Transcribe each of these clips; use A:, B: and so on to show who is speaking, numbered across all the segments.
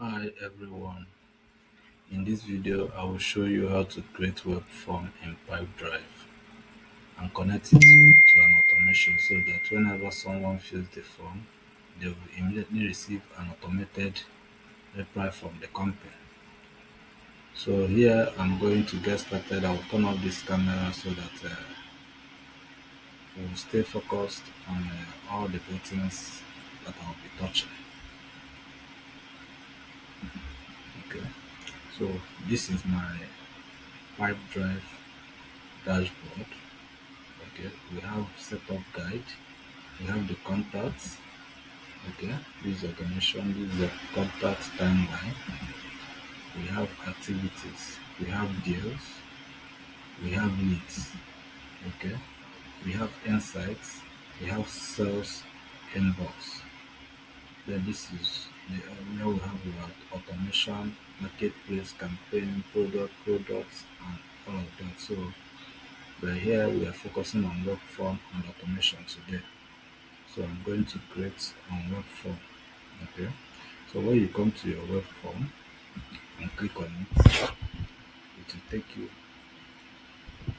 A: Hi everyone, in this video I will show you how to create web form in PipeDrive and connect it to an automation so that whenever someone fills the form, they will immediately receive an automated reply from the company. So here I'm going to get started. I will turn off this camera so that we will stay focused on all the buttons that I'll be touching. Okay, so this is my PipeDrive dashboard. Okay, we have setup guide, we have the contacts. Okay, this is automation, this is the contact timeline, we have activities, we have deals, we have leads. Okay, we have insights, we have sales inbox. Then this is the area we have about automation, marketplace, campaign, products, and all of that. So but here we are focusing on web form and automation today. So I'm going to create on web form. Okay, so when you come to your web form and click on it, it will take you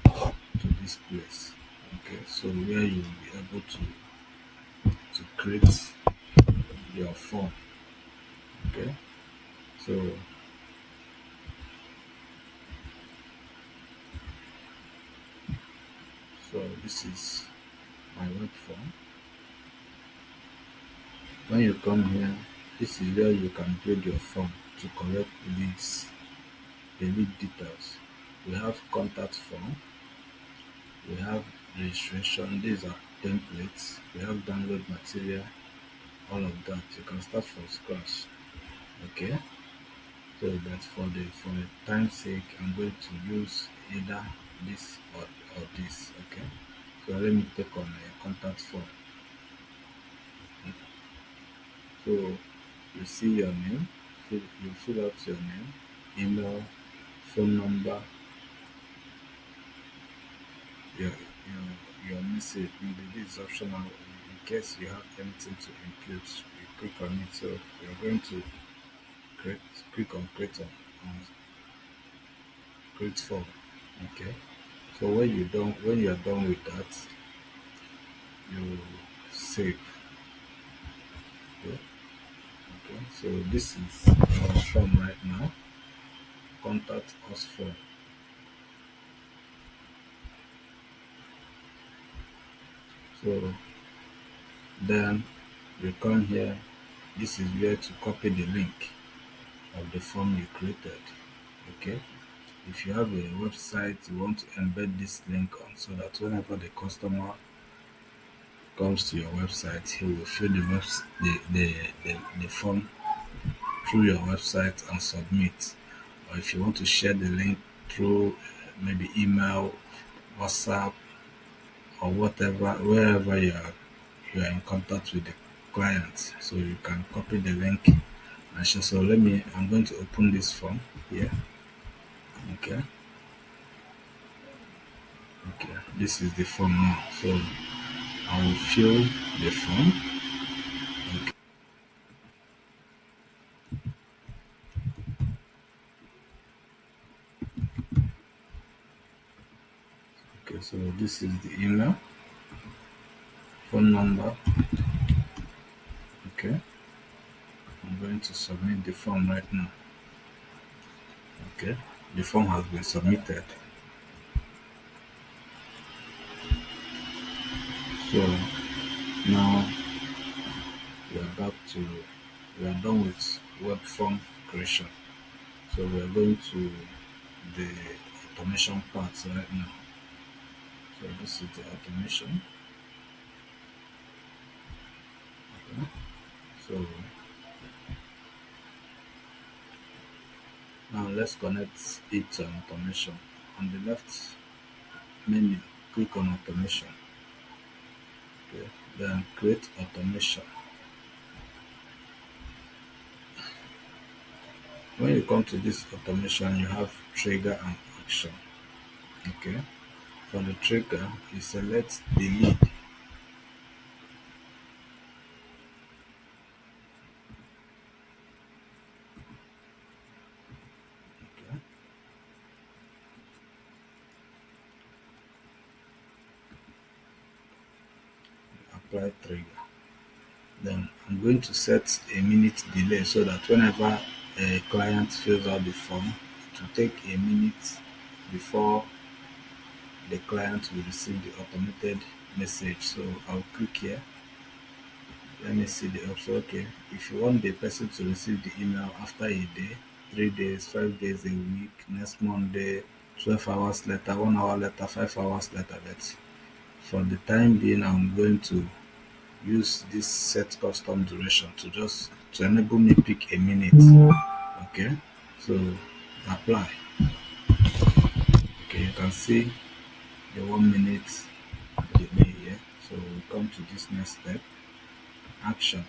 A: to this place. Okay, so where you will be able to create your form. Okay, so this is my web form. When you come here, this is where you can build your form to collect leads, the lead details. We have contact form, we have registration, these are templates, we have download material, all of that. You can start from scratch. Okay, so but for the time sake, I'm going to use either this or this. Okay, so let me take on a contact form. So you see your name, you fill out your name, email, phone number, your message. This is optional in case you have anything to input. You click on it. So you're going to create, click on on create form. Okay. So when you are done with that, you save. Okay. Okay. So this is our form right now. Contact us form. So then you come here. This is where to copy the link of the form you created. Okay. If you have a website, you want to embed this link on so that whenever the customer comes to your website, he will fill the form through your website and submit. Or if you want to share the link through maybe email, WhatsApp, or whatever, wherever you are in contact with the client, so you can copy the link and share. So I'm going to open this form here. Okay, okay, this is the form now. So I will fill the form. Okay, so this is the email, phone number. Okay, I'm going to submit the form right now. Okay, the form has been submitted. So now we are back to we are done with web form creation. So we are going to the automation part right now. So this is the automation. Okay. So now let's connect it to an automation. On the left menu, click on automation. Okay. Then create automation. When you come to this automation, you have trigger and action. Okay. For the trigger, you select the lead. apply trigger. Then I'm going to set a minute delay so that whenever a client fills out the form, it will take a minute before the client will receive the automated message. So I'll click here. Let me see the option. Okay, if you want the person to receive the email after a day, 3 days, 5 days, a week, next Monday, 12 hours later, 1 hour later, 5 hours later, but for the time being, I'm going to use this set custom duration to just to enable me pick a minute. Okay, so apply. Okay, you can see the 1 minute delay here. So we come to this next step, action.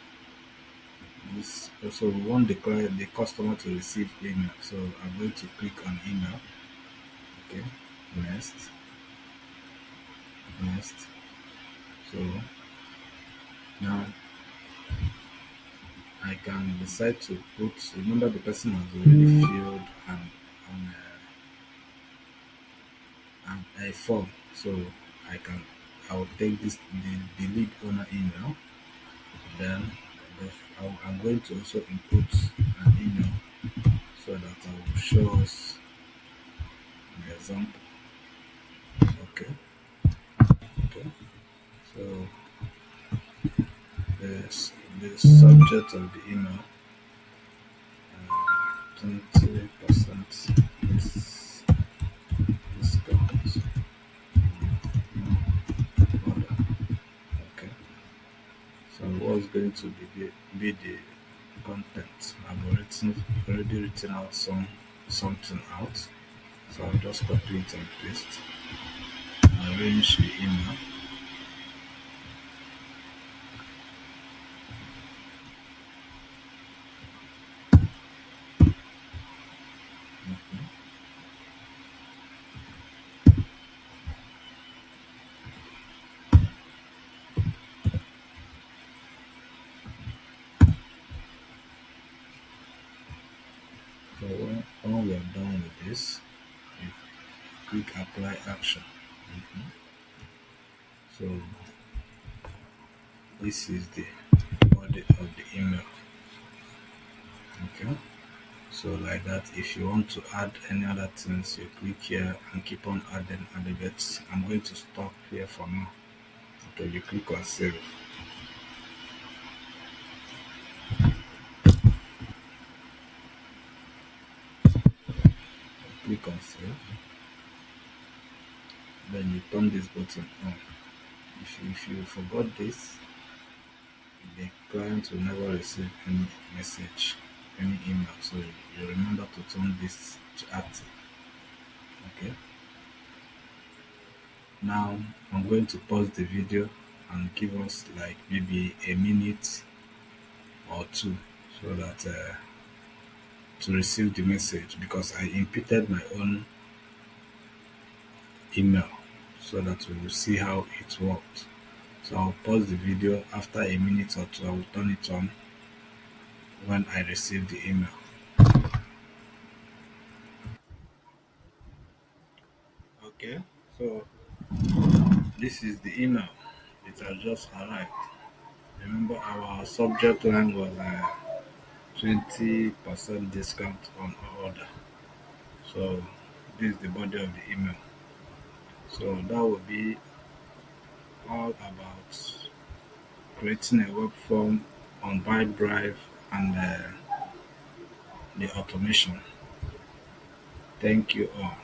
A: This also we want the customer to receive email. So I'm going to click on email. Okay, next, next. So now I can decide to put. Remember, the person has already filled an, a form, so I can. I will take the lead owner email. Then I'm going to also input an email so that I will show us the example. Okay, okay. So the the subject of the email, 20% is discount. Order. Okay. So what's going to be the content? I've already written out something out. So I'll just copy it and paste. Arrange the email. So when we are done with this, you click apply action. Mhm. So this is the body of the email. Okay. So like that, if you want to add any other things, you click here and keep on adding bits. I'm going to stop here for now. Okay, you click on save. Click on save. Then you turn this button on. If you forgot this, the client will never receive any message, any email. So you remember to turn this to active. Okay. Now I'm going to pause the video and give us like maybe a minute or two so that to receive the message because I inputted my own email so that we will see how it worked. So I'll pause the video after a minute or two. I will turn it on when I receive the email. Okay, so this is the email. It has just arrived. Remember, our subject line was 20% discount on order. So this is the body of the email. So that will be all about creating a web form on PipeDrive and the automation. Thank you all.